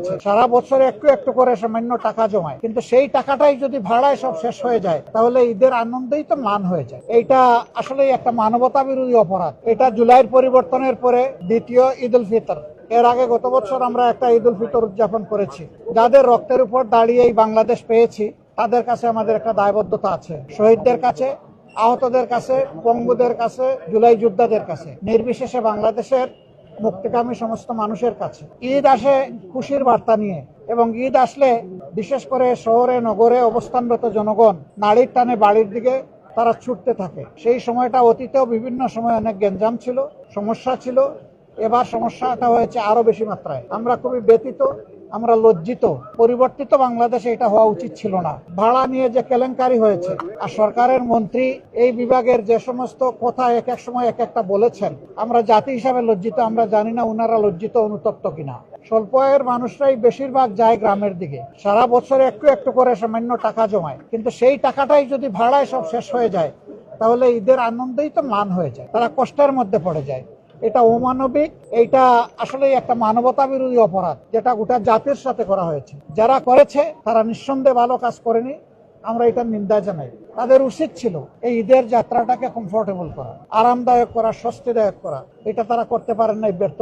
করেছে, সারা বছর একটু একটু করে সামান্য টাকা জমায়, কিন্তু সেই টাকাটাই যদি ভাড়ায় সব শেষ হয়ে যায় তাহলে ঈদের আনন্দেই তো ম্লান হয়ে যায়। এইটা আসলে একটা মানবতা বিরোধী অপরাধ। এটা জুলাইয়ের পরিবর্তনের পরে দ্বিতীয় ঈদ উল ফিতর। এর আগে গত বছর আমরা একটা ঈদ উল ফিতর উদযাপন করেছি। যাদের রক্তের উপর দাঁড়িয়ে এই বাংলাদেশ পেয়েছি তাদের কাছে আমাদের একটা দায়বদ্ধতা আছে, শহীদদের কাছে, আহতদের কাছে, পঙ্গুদের কাছে, জুলাই যোদ্ধাদের কাছে, নির্বিশেষে বাংলাদেশের মুক্তিকামী সমস্ত মানুষের কাছে। ঈদ আসে খুশির বার্তা নিয়ে, এবং ঈদ আসলে বিশেষ করে শহরে নগরে অবস্থানরত জনগণ নাড়ির টানে বাড়ির দিকে তারা ছুটতে থাকে। সেই সময়টা অতীতেও বিভিন্ন সময় অনেক গ্যাঞ্জাম ছিল, সমস্যা ছিল। এবার সমস্যাটা হয়েছে আরো বেশি মাত্রায়। আমরা খুবই ব্যথিত, আমরা লজ্জিত। পরিবর্তিত বাংলাদেশে এটা হওয়া উচিত ছিল না। ভাড়া নিয়ে যে কেলেঙ্কারি হয়েছে, আর সরকারের মন্ত্রী এই বিভাগের যে সমস্ত কথা এক এক সময় এক একটা বলেছেন, আমরা জাতি হিসাবে লজ্জিত। আমরা জানি না ওনারা লজ্জিত অনুতপ্ত কিনা। স্বল্প আয়ের মানুষরাই বেশিরভাগ যায় গ্রামের দিকে, সারা বছর একটু একটু করে সামান্য টাকা জমায়, কিন্তু সেই টাকাটাই যদি ভাড়ায় সব শেষ হয়ে যায় তাহলে ঈদের আনন্দেই তো ম্লান হয়ে যায়, তারা কষ্টের মধ্যে পড়ে যায়। এটা অমানবিক, এটা আসলে একটা মানবতা বিরোধী অপরাধ, যেটা গোটা জাতির সাথে করা হয়েছে। যারা করেছে তারা নিঃসন্দেহে ভালো কাজ করেনি, আমরা এটার নিন্দা জানাই। তাদের উচিত ছিল এই ঈদের যাত্রাটাকে কমফোর্টেবল করা, আরামদায়ক করা, স্বস্তিদায়ক করা। এটা তারা করতে পারেন নাই, ব্যর্থ